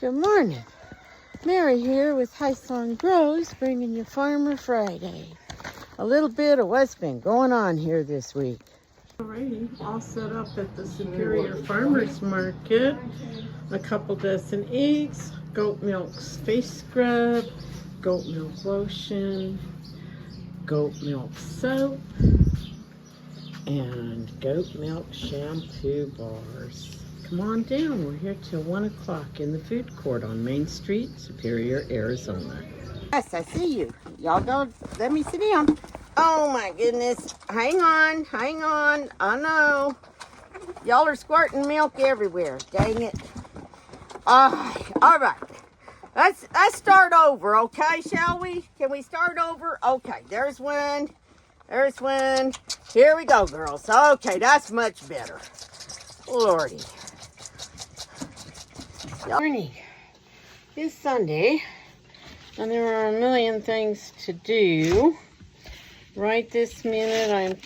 Good morning. Mary here with hysong.grows, bringing you Farmer Friday. A little bit of what's been going on here this week. Alrighty, all set up at the Superior Farmers Market. A couple dozen eggs, goat milk face scrub, goat milk lotion, goat milk soap, and goat milk shampoo bars. Come on down. We're here till 1 o'clock in the food court on Main Street, Superior, Arizona. Yes, I see you. Y'all go. Let me sit down. Oh my goodness. Hang on. I know. Y'all are squirting milk everywhere. Dang it. All right. Let's start over, okay, shall we? Can we start over? Okay, there's one. There's one. Here we go, girls. Okay, that's much better. Lordy. Morning. It's Sunday, and there are a million things to do. Right this minute, I'm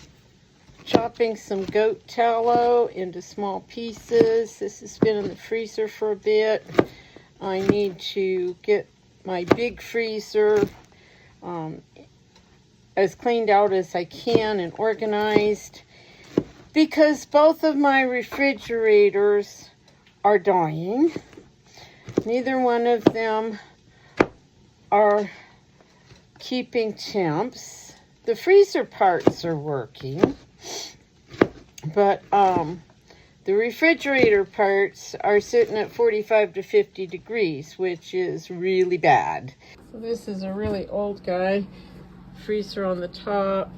chopping some goat tallow into small pieces. This has been in the freezer for a bit. I need to get my big freezer as cleaned out as I can and organized, because both of my refrigerators are dying. Neither one of them are keeping temps. The freezer parts are working, but the refrigerator parts are sitting at 45 to 50 degrees, which is really bad. So this is a really old guy. Freezer on the top.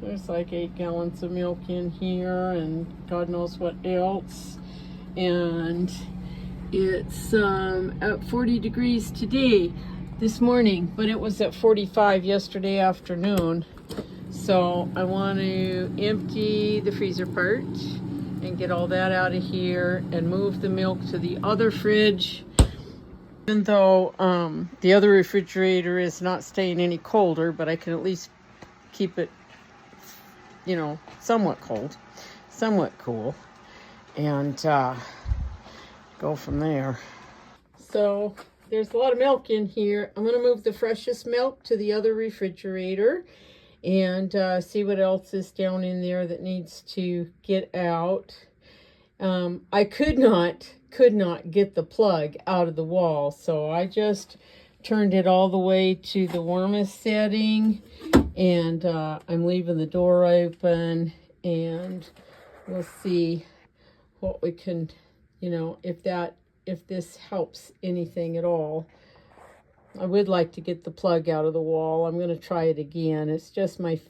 There's like 8 gallons of milk in here and God knows what else. And it's at 40 degrees today, this morning, but it was at 45 yesterday afternoon. So I want to empty the freezer part and get all that out of here and move the milk to the other fridge. Even though the other refrigerator is not staying any colder, but I can at least keep it, somewhat cold, somewhat cool, and go from there. So there's a lot of milk in here. I'm going to move the freshest milk to the other refrigerator and see what else is down in there that needs to get out. I could not get the plug out of the wall, so I just turned it all the way to the warmest setting, and I'm leaving the door open, and we'll see what we can, if this helps anything at all. I would like to get the plug out of the wall. I'm going to try it again. It's just my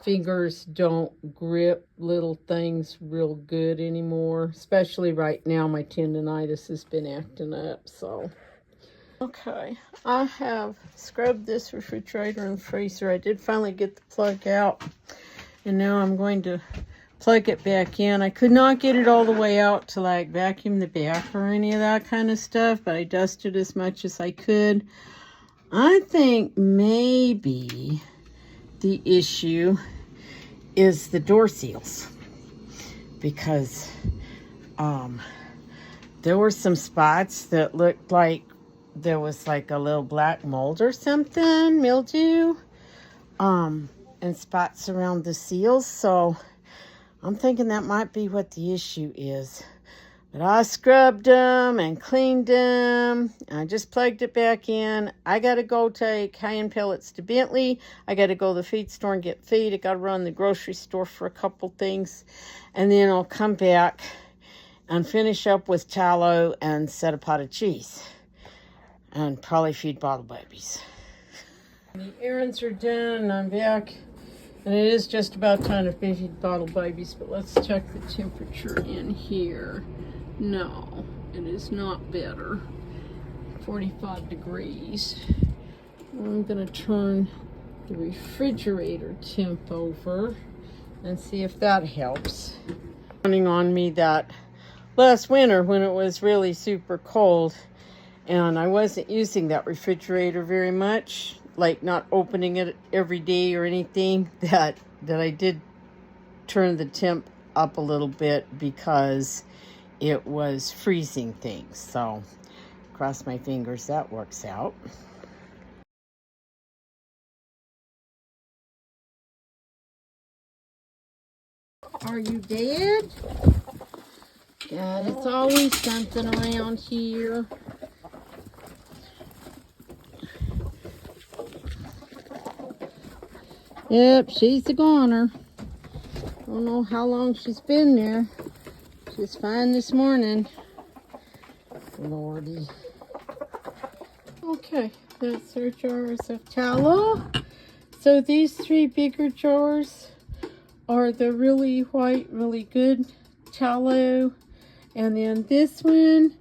fingers don't grip little things real good anymore, especially right now. My tendonitis has been acting up. So okay, I have scrubbed this refrigerator and freezer. I did finally get the plug out, and now I'm going to plug it back in. I could not get it all the way out to like vacuum the back or any of that kind of stuff, but I dusted as much as I could. I think maybe the issue is the door seals, because there were some spots that looked like there was like a little black mold or something, mildew, and spots around the seals. So I'm thinking that might be what the issue is. But I scrubbed them and cleaned them. I just plugged it back in. I got to go take high-end pellets to Bentley. I got to go to the feed store and get feed. I got to run the grocery store for a couple things. And then I'll come back and finish up with tallow and set a pot of cheese. And probably feed bottle babies. The errands are done and I'm back. And it is just about time to feed bottle babies, but let's check the temperature in here. No, it is not better. 45 degrees. I'm going to turn the refrigerator temp over and see if that helps. Running on me that last winter when it was really super cold and I wasn't using that refrigerator very much, like not opening it every day or anything, that I did turn the temp up a little bit because it was freezing things. So cross my fingers that works out. Are you dead? God, it's always something around here. Yep, she's a goner. I don't know how long she's been there. She's fine this morning. Lordy. Okay, that's our jars of tallow. So these 3 bigger jars are the really white, really good tallow. And then this one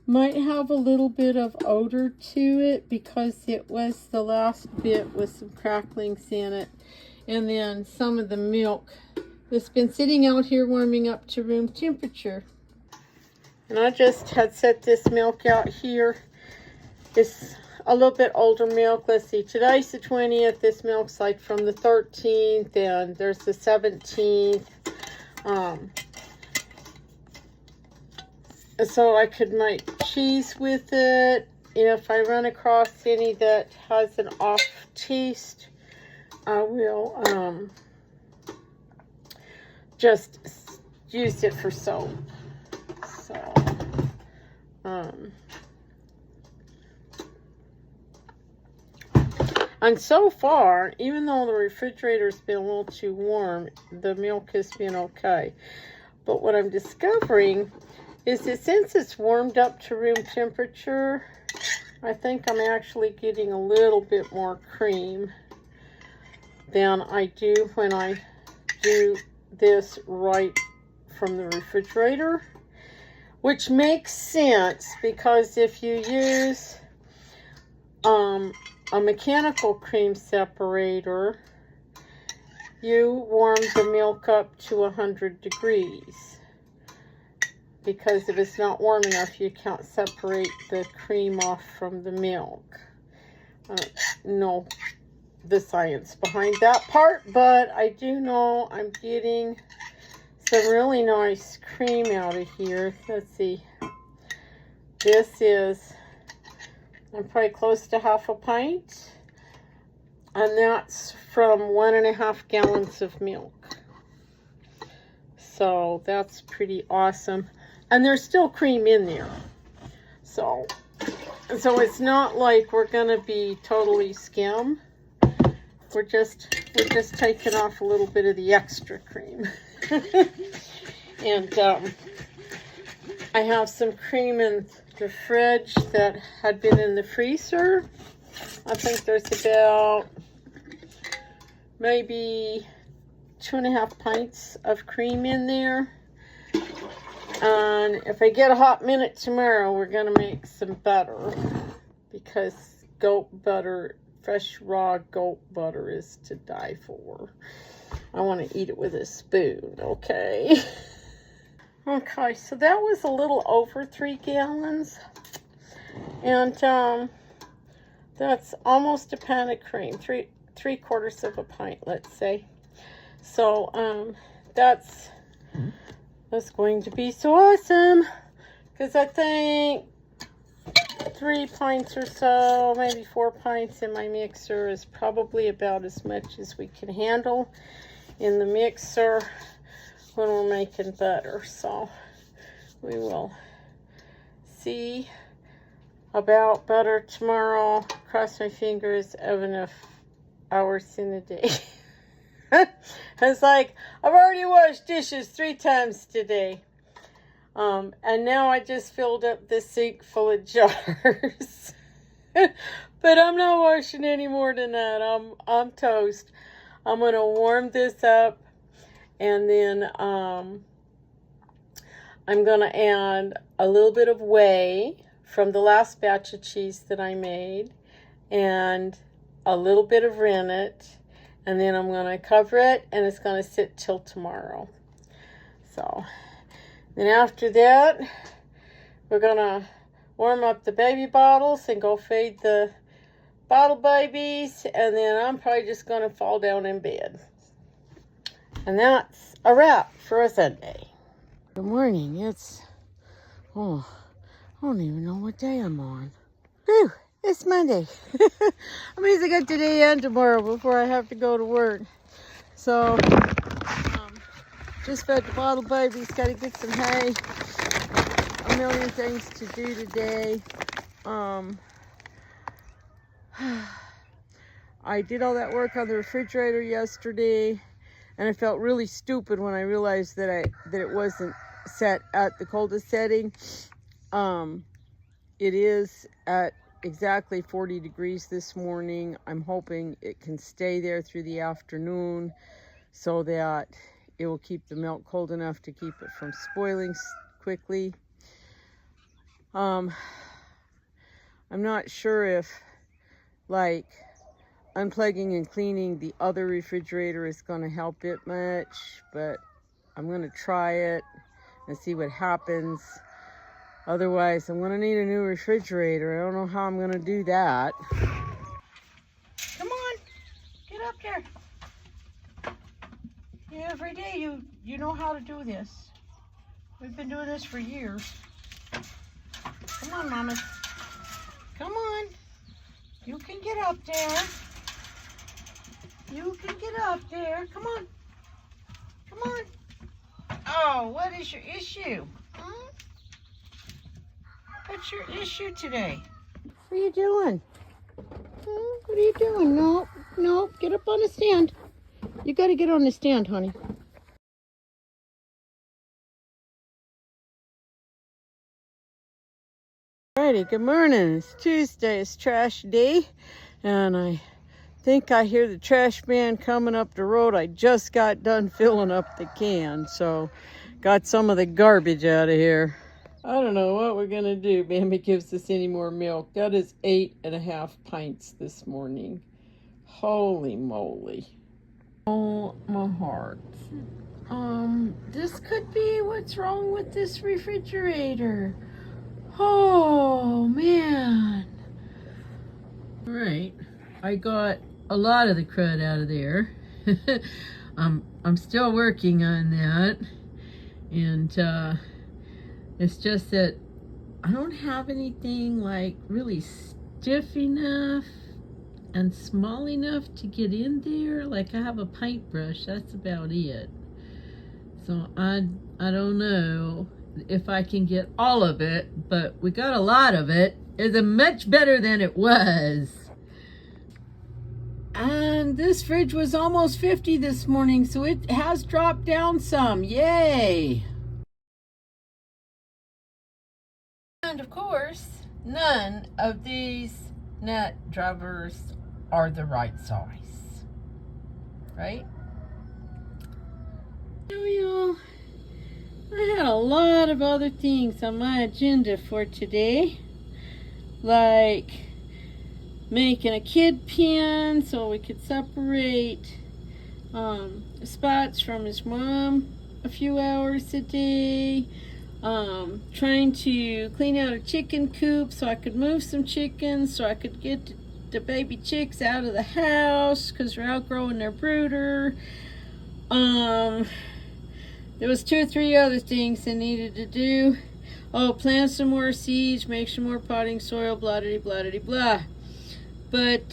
might have a little bit of odor to it because it was the last bit with some cracklings in it. And then some of the milk that's been sitting out here warming up to room temperature. And I just had set this milk out here. It's a little bit older milk. Let's see, today's the 20th. This milk's like from the 13th, and there's the 17th. So I could make cheese with it. If I run across any that has an off taste, I will just use it for soap. So, and so far, even though the refrigerator's been a little too warm, the milk has been okay. But what I'm discovering is that since it's warmed up to room temperature, I think I'm actually getting a little bit more cream than I do when I do this right from the refrigerator, which makes sense because if you use a mechanical cream separator, you warm the milk up to 100 degrees. Because if it's not warm enough, you can't separate the cream off from the milk. I don't know the science behind that part, but I do know I'm getting some really nice cream out of here. Let's see. This is, I'm probably close to half a pint. And that's from 1.5 gallons of milk. So that's pretty awesome. And there's still cream in there. So it's not like we're gonna be totally skim. We're just taking off a little bit of the extra cream. And I have some cream in the fridge that had been in the freezer. I think there's about maybe 2.5 pints of cream in there. And if I get a hot minute tomorrow, we're going to make some butter. Because goat butter, fresh raw goat butter is to die for. I want to eat it with a spoon, okay? Okay, so that was a little over 3 gallons. And that's almost a pint of cream. 3/4 of a pint, let's say. So that's going to be so awesome, because I think 3 pints or so, maybe 4 pints in my mixer is probably about as much as we can handle in the mixer when we're making butter. So we will see about butter tomorrow. Cross my fingers of enough hours in a day. It's like, I've already washed dishes 3 times today. And now I just filled up the sink full of jars. But I'm not washing any more than that. I'm toast. I'm going to warm this up. And then I'm going to add a little bit of whey from the last batch of cheese that I made. And a little bit of rennet. And then I'm going to cover it, and it's going to sit till tomorrow. So, then after that, we're going to warm up the baby bottles and go feed the bottle babies. And then I'm probably just going to fall down in bed. And that's a wrap for a Sunday. Good morning. It's Oh, I don't even know what day I'm on. Whew, it's Monday. I mean, I got today and tomorrow before I have to go to work. So, just fed the bottle babies, got to get some hay. A million things to do today. I did all that work on the refrigerator yesterday, and I felt really stupid when I realized that it wasn't set at the coldest setting. It is at exactly 40 degrees this morning. I'm hoping it can stay there through the afternoon so that it will keep the milk cold enough to keep it from spoiling quickly. I'm not sure if, like, unplugging and cleaning the other refrigerator is going to help it much, but I'm going to try it and see what happens. Otherwise, I'm going to need a new refrigerator. I don't know how I'm going to do that. Come on, get up there. Every day you know how to do this. We've been doing this for years. Come on, Mama. Come on. You can get up there. You can get up there. Come on. Come on. Oh, what is your issue? Hmm? What's your issue today? What are you doing? What are you doing? No, no, get up on the stand. You got to get on the stand, honey. Alrighty, good morning. It's Tuesday. It's trash day, and I think I hear the trash man coming up the road. I just got done filling up the can, so got some of the garbage out of here. I don't know what we're gonna do. Bambi gives us any more milk. That is 8.5 pints this morning. Holy moly. Oh, my heart. This could be what's wrong with this refrigerator. Oh, man. All right. I got a lot of the crud out of there. I'm still working on that. And, it's just that I don't have anything like really stiff enough and small enough to get in there. Like I have a paintbrush, that's about it. So I don't know if I can get all of it, but we got a lot of it. It's much better than it was. And this fridge was almost 50 this morning, so it has dropped down some. Yay! And of course, none of these nut drovers are the right size, right? Well, I had a lot of other things on my agenda for today, like making a kid pen so we could separate spots from his mom a few hours a day. Trying to clean out a chicken coop so I could move some chickens so I could get the baby chicks out of the house because they're outgrowing their brooder. There was 2 or 3 other things I needed to do. Oh, plant some more seeds, make some more potting soil, blah blah blah blah blah. But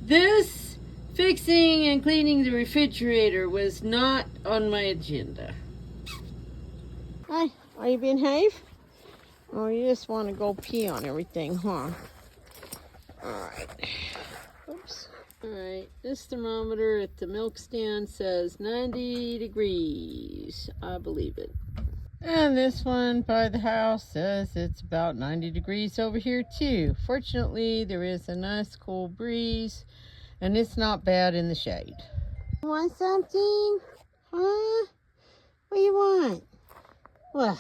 this fixing and cleaning the refrigerator was not on my agenda. Hi, are you being behave? Oh, you just want to go pee on everything, huh? Alright. Oops. Alright, this thermometer at the milk stand says 90 degrees. I believe it. And this one by the house says it's about 90 degrees over here too. Fortunately, there is a nice cool breeze, and it's not bad in the shade. Want something? Huh? What do you want? What?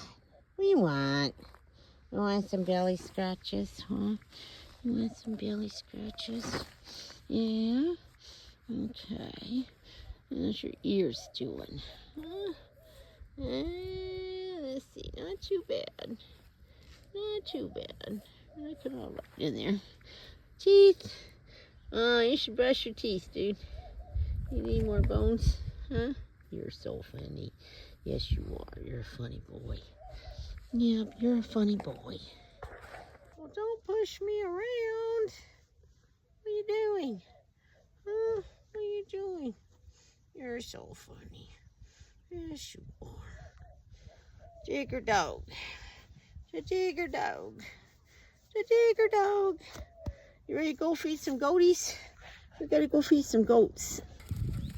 What do you want? You want some belly scratches, huh? You want some belly scratches? Yeah? Okay. How's your ears doing? Huh? Let's see. Not too bad. Not too bad. I put it all right in there. Teeth. Oh, you should brush your teeth, dude. You need more bones? Huh? You're so funny. Yes, you are. You're a funny boy. Yep, you're a funny boy. Well, don't push me around. What are you doing? Huh? What are you doing? You're so funny. Yes, you are. Digger dog. The digger dog. The digger dog. You ready to go feed some goaties? We gotta go feed some goats.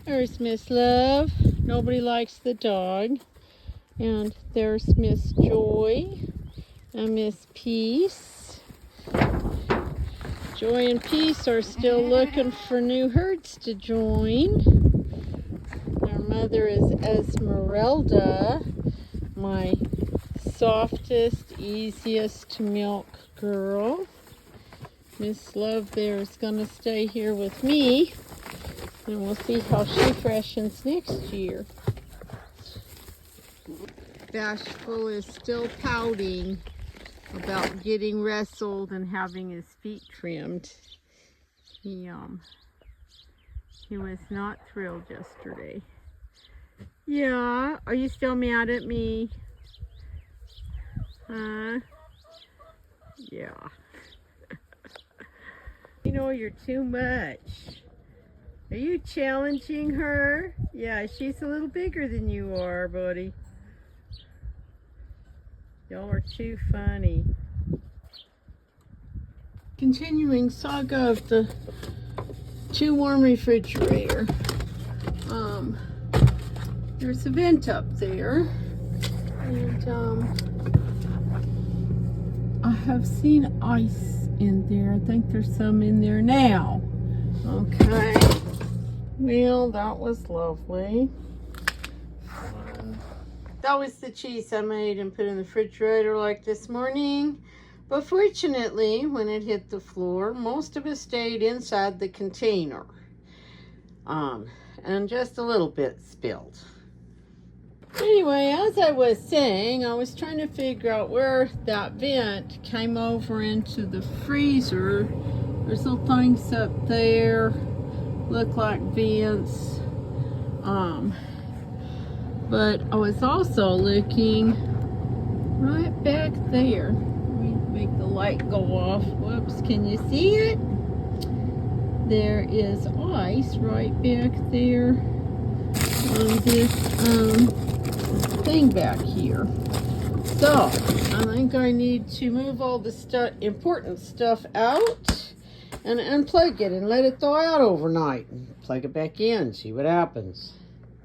There's Miss Love. Nobody likes the dog. And there's Miss Joy and Miss Peace. Joy and Peace are still looking for new herds to join. Their mother is Esmeralda, my softest, easiest to milk girl. Miss Love there is going to stay here with me, and we'll see how she freshens next year. Bashful is still pouting about getting wrestled and having his feet trimmed. He was not thrilled yesterday. Yeah, are you still mad at me? Huh? Yeah. You know, you're too much. Are you challenging her? Yeah, she's a little bigger than you are, buddy. Y'all are too funny. Continuing saga of the too warm refrigerator. There's a vent up there, and I have seen ice in there. I think there's some in there now. Okay. Well, that was lovely. That was the cheese I made and put in the refrigerator like this morning. But fortunately, when it hit the floor, most of it stayed inside the container. And just a little bit spilled. Anyway, as I was saying, I was trying to figure out where that vent came over into the freezer. There's little things up there, look like vents. But I was also looking right back there. Let me make the light go off. Whoops, can you see it? There is ice right back there on this thing back here. So I think I need to move all the important stuff out and unplug it and let it thaw out overnight. Plug it back in, see what happens.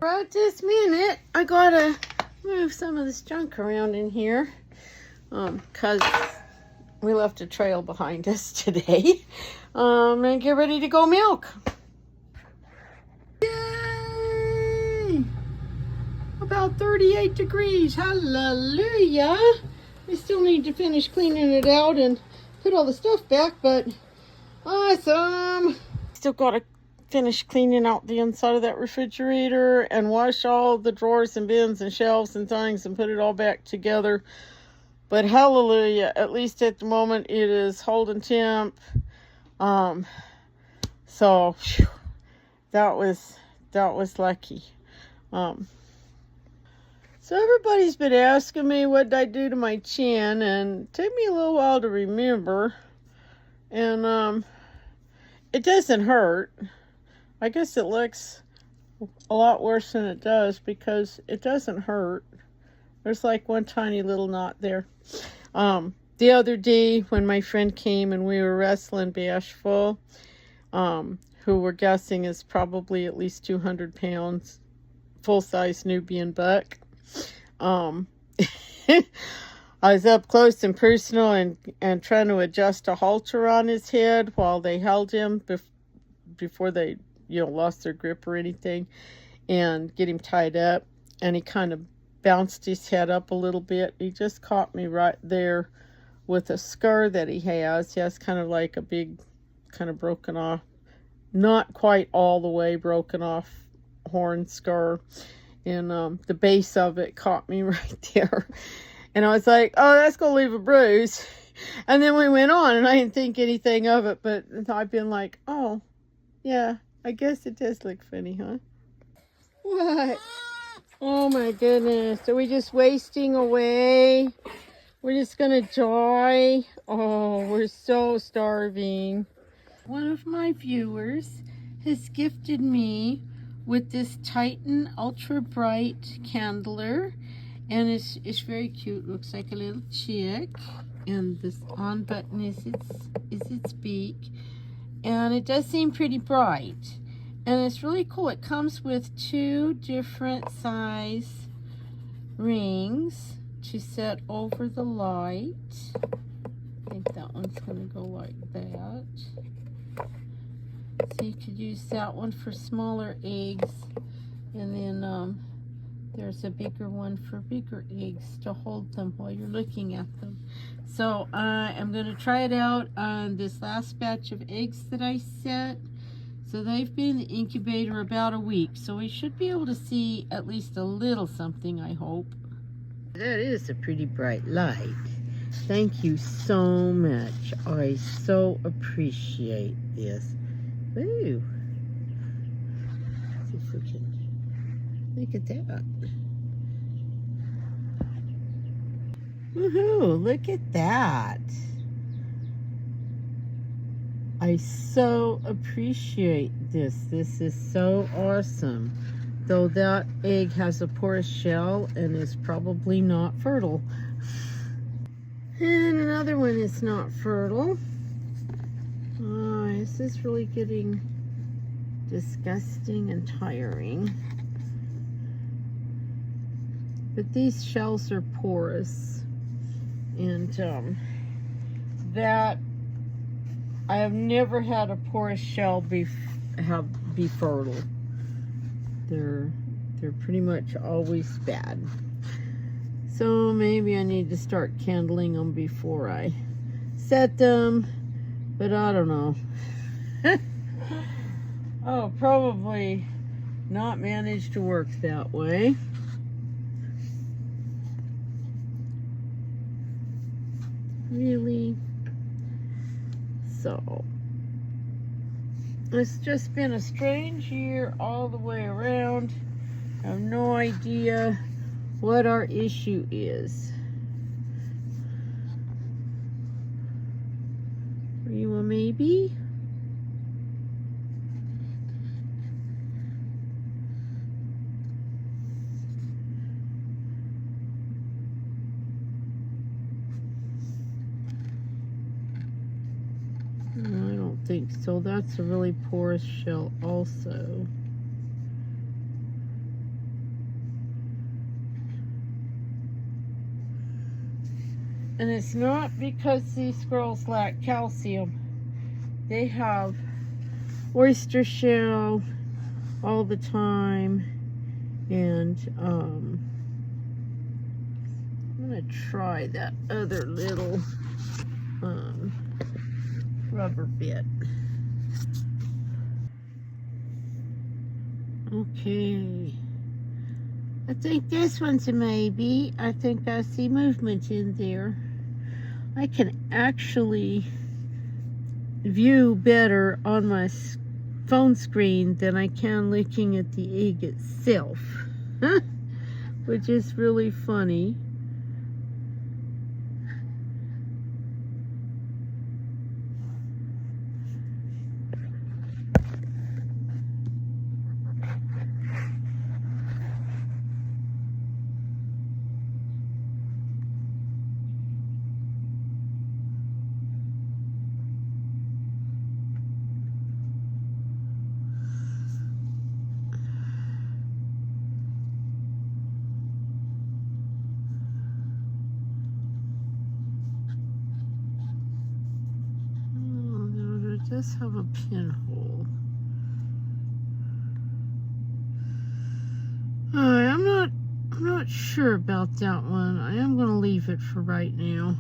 Right this minute, I gotta move some of this junk around in here because we left a trail behind us today. And get ready to go milk. Yay! About 38 degrees. Hallelujah! We still need to finish cleaning it out and put all the stuff back, but awesome! Still gotta finish cleaning out the inside of that refrigerator and wash all the drawers and bins and shelves and things and put it all back together. But hallelujah, at least at the moment it is holding temp. So whew, that was lucky. So everybody's been asking me what did I do to my chin, and it took me a little while to remember. And it doesn't hurt. I guess it looks a lot worse than it does because it doesn't hurt. There's like one tiny little knot there. The other day when my friend came and we were wrestling Bashful, who we're guessing is probably at least 200 pounds, full-size Nubian buck. I was up close and personal and trying to adjust a halter on his head while they held him before they, lost their grip or anything, and get him tied up. And he kind of bounced his head up a little bit. He just caught me right there with a scar that he has. He has kind of like a big, kind of broken off, not quite all the way broken off horn scar. And the base of it caught me right there. And I was like, oh, that's going to leave a bruise. And then we went on, and I didn't think anything of it. But I've been like, oh, yeah, I guess it does look funny, huh? What? Oh, my goodness. Are we just wasting away? We're just gonna die. Oh, we're so starving. One of my viewers has gifted me with this Titan Ultra Bright candler, and it's very cute. Looks like a little chick, and this on button is its beak, and it does seem pretty bright, and it's really cool. It comes with 2 different size rings to set over the light. I think that one's gonna go like that. So you could use that one for smaller eggs, and then there's a bigger one for bigger eggs to hold them while you're looking at them. So I'm gonna try it out on this last batch of eggs that I set. So they've been in the incubator about a week, so we should be able to see at least a little something, I hope. That is a pretty bright light. Thank you so much. I so appreciate this. Ooh. See if we can look at that. Woohoo, look at that. I so appreciate this. This is so awesome. Though that egg has a porous shell and is probably not fertile. And another one is not fertile. Oh, this is really getting disgusting and tiring. But these shells are porous. And that I have never had a porous shell be fertile. They're pretty much always bad. So maybe I need to start candling them before I set them, but I don't know. Oh, probably not manage to work that way. Really? So it's just been a strange year all the way around. I have no idea what our issue is. Are you a maybe? No, I don't think so. That's a really porous shell also. And it's not because these squirrels lack calcium. They have oyster shell all the time. And I'm gonna try that other little rubber bit. Okay. I think this one's a maybe. I think I see movement in there. I can actually view better on my phone screen than I can looking at the egg itself, which is really funny. Does have a pinhole. I'm not sure about that one. I am going to leave it for right now.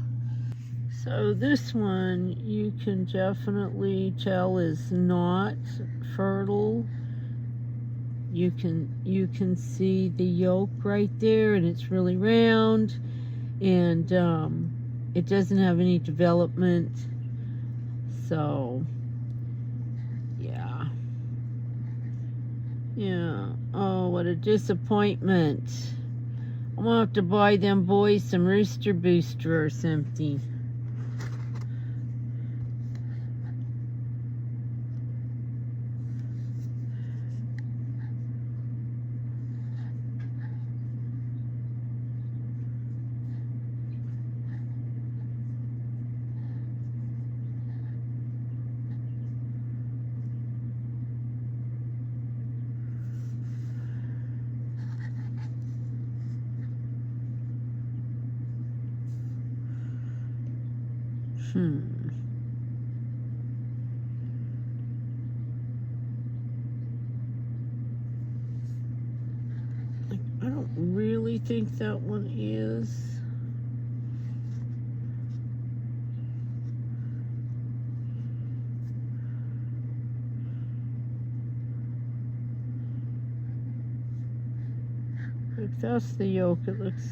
So this one you can definitely tell is not fertile. You can see the yolk right there, and it's really round, and it doesn't have any development. So yeah. Oh, what a disappointment. I'm gonna have to buy them boys some Rooster Booster or something. I don't really think that one is. If that's the yolk, it looks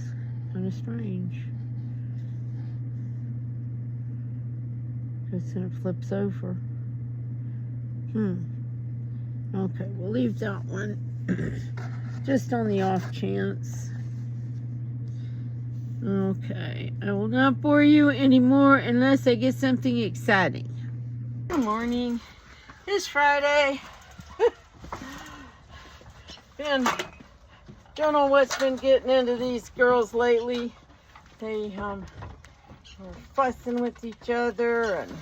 kind of strange. Because then it flips over. Okay, we'll leave that one. Just on the off chance. Okay, I will not bore you anymore unless I get something exciting. Good morning. It's Friday. Don't know what's been getting into these girls lately. They are fussing with each other, and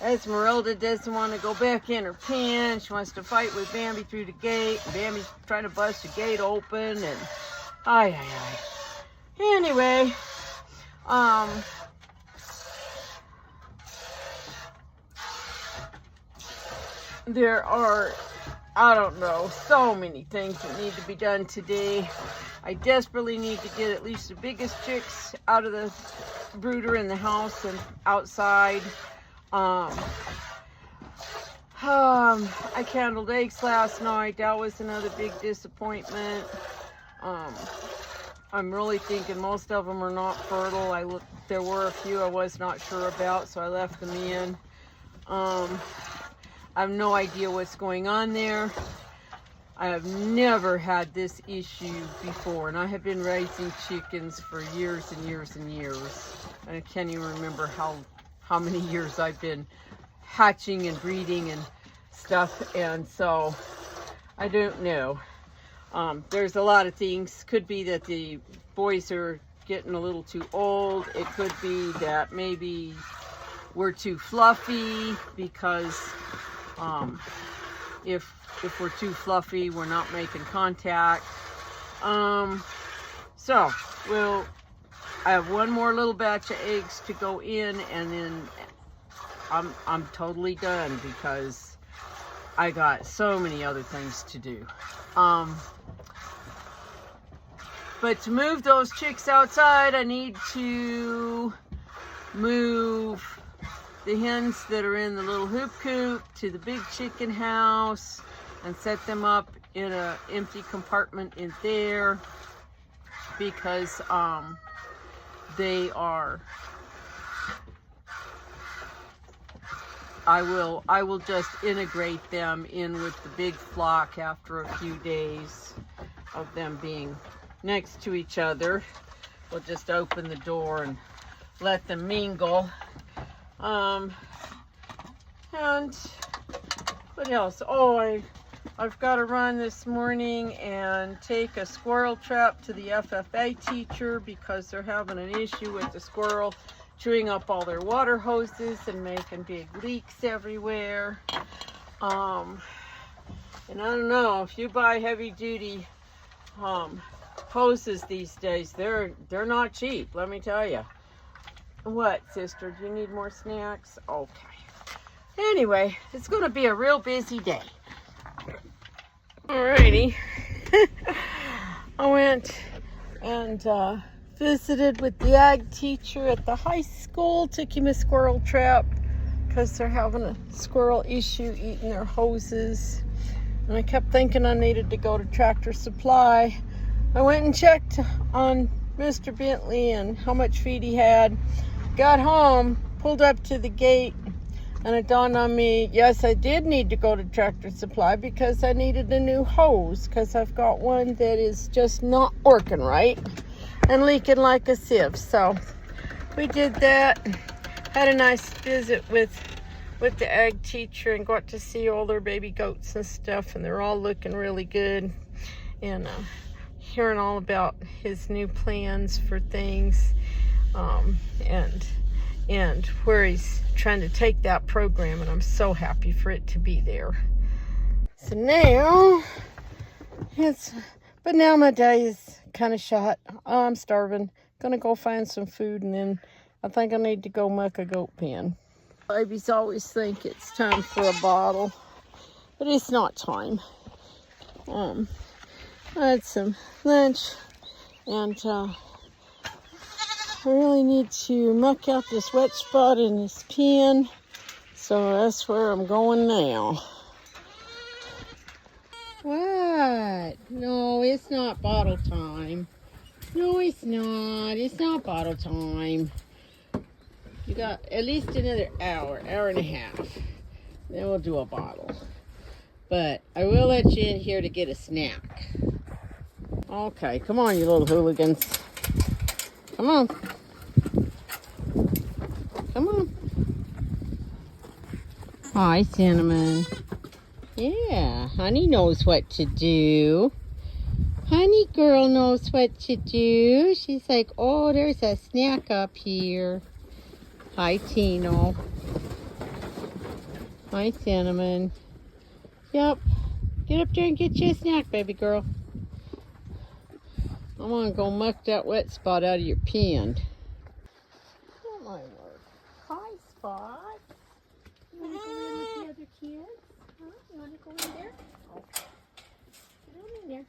Esmeralda doesn't want to go back in her pen. She wants to fight with Bambi through the gate. Bambi's trying to bust the gate open, and Anyway, there are, I don't know, so many things that need to be done today. I desperately need to get at least the biggest chicks out of the brooder in the house and outside. I candled eggs last night. That was another big disappointment. I'm really thinking most of them are not fertile. There were a few I was not sure about, so I left them in. I have no idea what's going on there. I have never had this issue before, and I have been raising chickens for years and years and years. And I can't even remember how many years I've been hatching and breeding and stuff, and so I don't know. There's a lot of things. Could be that the boys are getting a little too old. It could be that maybe we're too fluffy, because if we're too fluffy, we're not making contact. So I have one more little batch of eggs to go in, and then I'm totally done, because I got so many other things to do. But to move those chicks outside, I need to move the hens that are in the little hoop coop to the big chicken house and set them up in an empty compartment in there, because they are, I will just integrate them in with the big flock after a few days of them being next to each other. We'll just open the door and let them mingle. And what else? Oh, I've got to run this morning and take a squirrel trap to the FFA teacher, because they're having an issue with the squirrel chewing up all their water hoses and making big leaks everywhere. And I don't know, if you buy heavy duty hoses these days, they're not cheap, let me tell you. What, sister? Do you need more snacks? Okay. Anyway, it's going to be a real busy day. Alrighty. I went and visited with the ag teacher at the high school. Took him a squirrel trap, because they're having a squirrel issue eating their hoses. And I kept thinking I needed to go to Tractor Supply. I went and checked on Mr. Bentley and how much feed he had. Got home, pulled up to the gate, and it dawned on me, yes, I did need to go to Tractor Supply, because I needed a new hose, because I've got one that is just not working right. and leaking like a sieve. So we did that. Had a nice visit with the ag teacher and got to see all their baby goats and stuff, and they're all looking really good. And hearing all about his new plans for things, and where he's trying to take that program, and I'm so happy for it to be there. So now but now my day is kind of shot. I'm starving. Gonna go find some food, and then I think I need to go muck a goat pen. Babies always think it's time for a bottle, but it's not time. I had some lunch, and I really need to muck out this wet spot in this pen, so that's where I'm going now. What? No, it's not bottle time. No, it's not. It's not bottle time. You got at least another hour and a half. Then we'll do a bottle. But I will let you in here to get a snack. Okay, come on, you little hooligans. Come on. Come on. Hi, Cinnamon. Yeah, Honey knows what to do. Honey girl knows what to do. She's like, oh, there's a snack up here. Hi, Tino. Hi, Cinnamon. Yep. Get up there and get you a snack, baby girl. I want to go muck that wet spot out of your pen. That might work. Hi, Spot. You want to go in with the other kids? Huh? You want to go in there? Okay. Get on in there.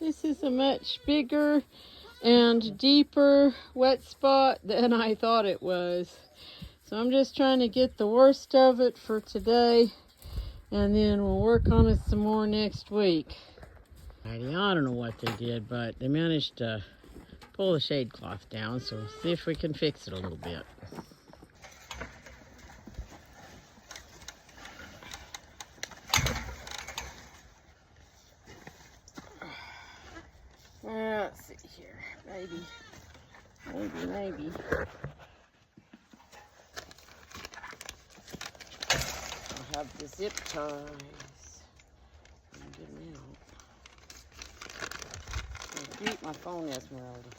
This is a much bigger and deeper wet spot than I thought it was. So I'm just trying to get the worst of it for today, and then we'll work on it some more next week. I don't know what they did, but they managed to pull the shade cloth down, so we'll see if we can fix it a little bit. Let's see here. Maybe. I'll have the zip ties. Get them out. Mute my phone, Esmeralda.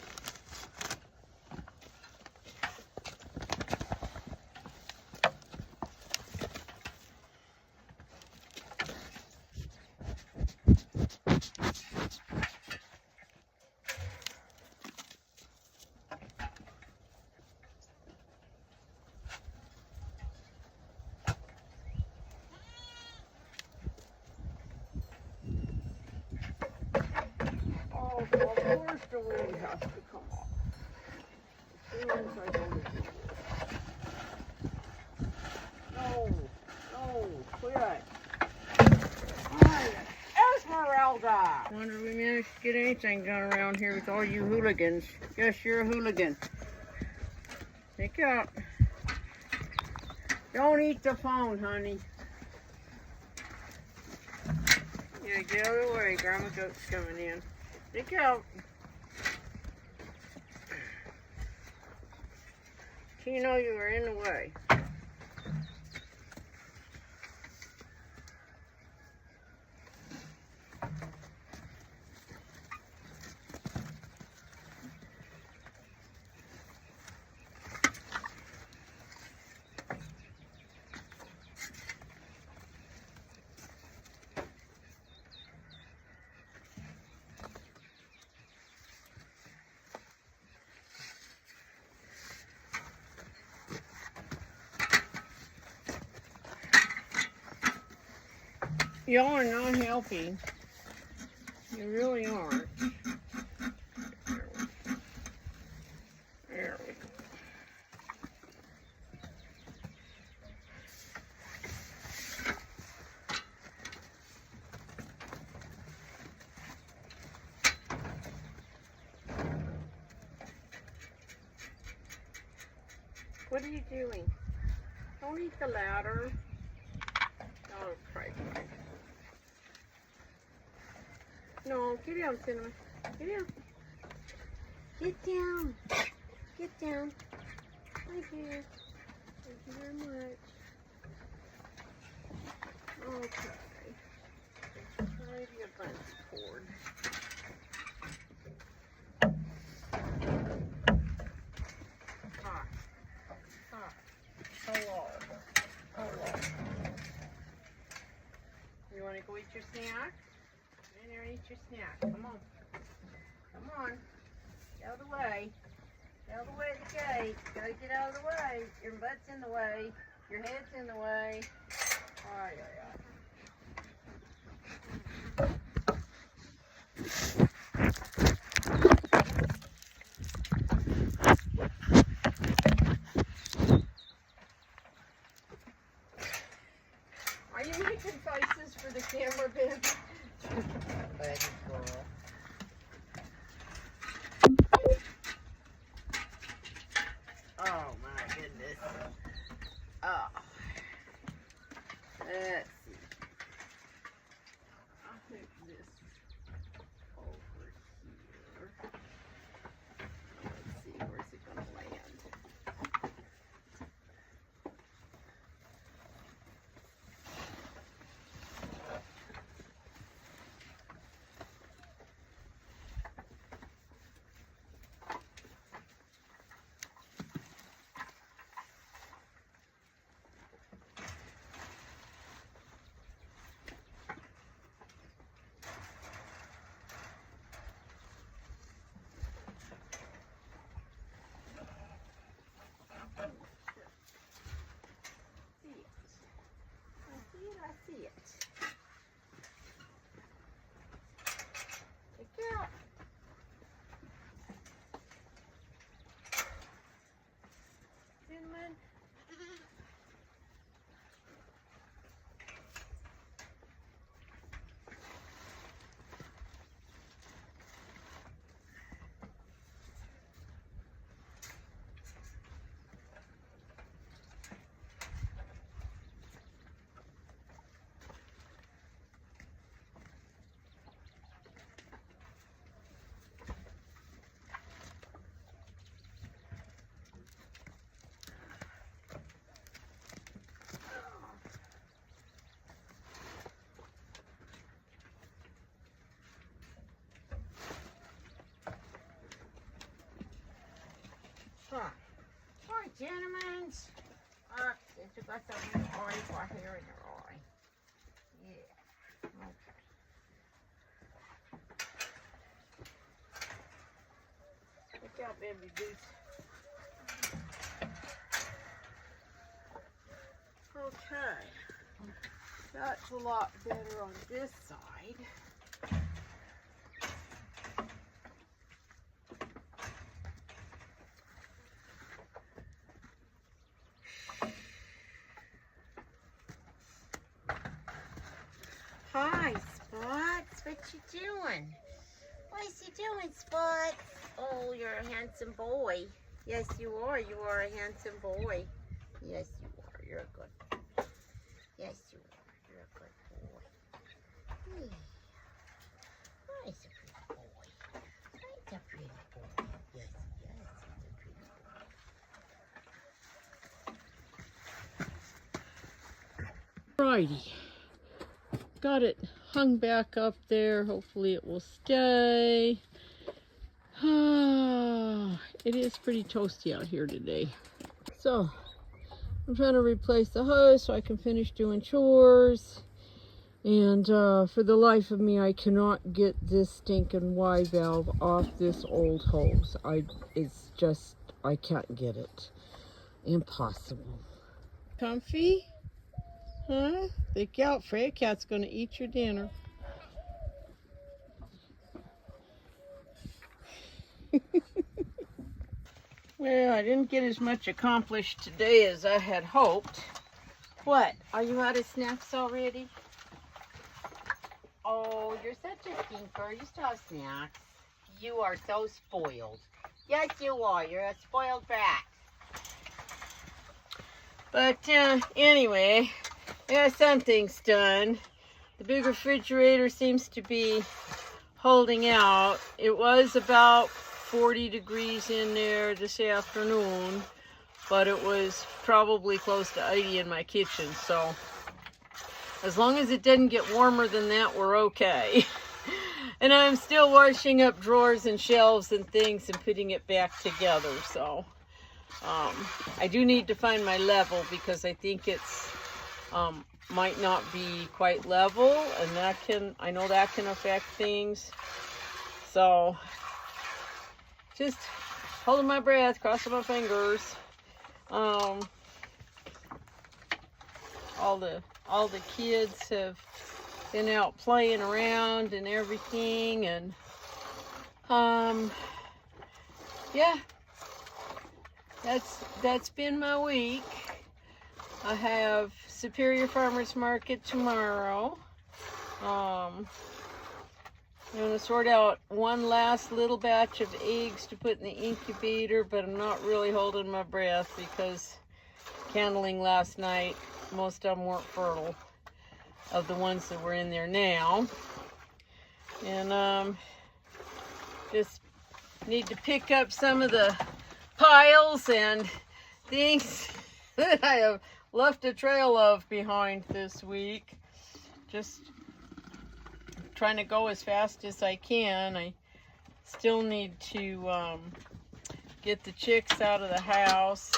Of course the wind has to come off. As soon as I go to do this. No, quit. Esmeralda! Wonder we managed to get anything done around here with all you hooligans. Yes, you're a hooligan. Pick up. Don't eat the phone, honey. Yeah, get out of the way. Grandma Goat's coming in. Pick out. You know you were in the way. Y'all are not helping. You really aren't. There we go. What are you doing? Don't eat the ladder. Oh, crazy. No, get down, Cinnamon. Get down. Get down. Get down. Right here. Thank you very much. Okay. Maybe a bunch cord. Hi. Hi. Hello. Hello. You want to go eat your snack? In there and eat your snack. Come on. Come on. Get out of the way. Get out of the way of the gate. Gotta get out of the way. Your butt's in the way. Your head's in the way. Ay, ay, ay. Are you making faces for the camera, Ben? Buddy girl. Oh my goodness. Oh. Let's see. I'll take this over here. Let's see, where's it gonna land? I see it. Take it out. Cinnamon. Hi, gentlemen. You got some orange right here in your eye. Yeah. Okay. Look out, baby goose. Okay. That's a lot better on this side. Hi, Spots. What you doing? What's you doing, Spots? Oh, you're a handsome boy. Yes, you are. You are a handsome boy. Yes, you are. You're a good boy. Yes, you are. You're a good boy. Yeah. Oh, he's a pretty boy. He's a pretty boy. Yes, yes, he's a pretty boy. Righty. Got it hung back up there. Hopefully it will stay. It is pretty toasty out here today. So I'm trying to replace the hose so I can finish doing chores. And for the life of me, I cannot get this stinking Y valve off this old hose. It's just, I can't get it. Impossible. Comfy? Huh? Look out, Freya Cat's gonna eat your dinner. Well, I didn't get as much accomplished today as I had hoped. What? Are you out of snacks already? Oh, you're such a stinker. You still have snacks. You are so spoiled. Yes, you are. You're a spoiled brat. But anyway, yeah, something's done. The big refrigerator seems to be holding out. It was about 40 degrees in there this afternoon, but it was probably close to 80 in my kitchen, so as long as it didn't get warmer than that, we're okay. And I'm still washing up drawers and shelves and things and putting it back together, so I do need to find my level because I think it's might not be quite level, and I know that can affect things. So just holding my breath, crossing my fingers. All the kids have been out playing around and everything, and yeah, that's been my week. I have Superior Farmers Market tomorrow. I'm going to sort out one last little batch of eggs to put in the incubator, but I'm not really holding my breath because candling last night, most of them weren't fertile, of the ones that were in there now. And just need to pick up some of the piles and things that I have left a trail of behind this week. Just trying to go as fast as I can. I still need to get the chicks out of the house,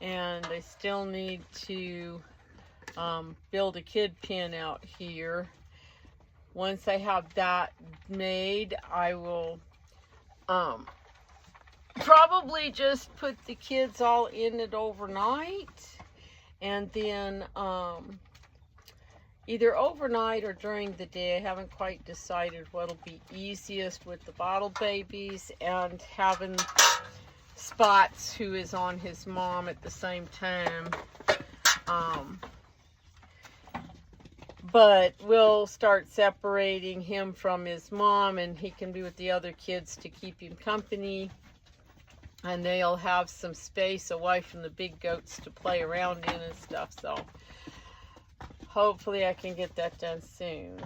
and I still need to build a kid pen out here. Once I have that made, I will probably just put the kids all in it overnight, and then either overnight or during the day. I haven't quite decided what'll be easiest with the bottle babies and having Spots, who is on his mom at the same time. But we'll start separating him from his mom, and he can be with the other kids to keep him company. And they'll have some space away from the big goats to play around in and stuff. So hopefully I can get that done soon.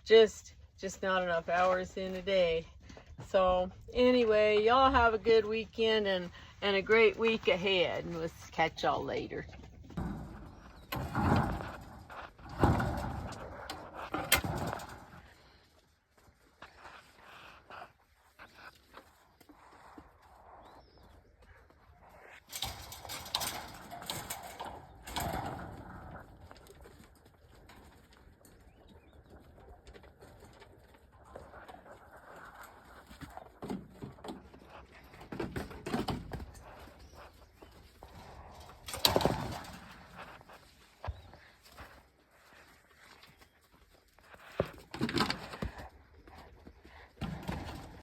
Just not enough hours in a day. So anyway, y'all have a good weekend and a great week ahead. And we'll catch y'all later.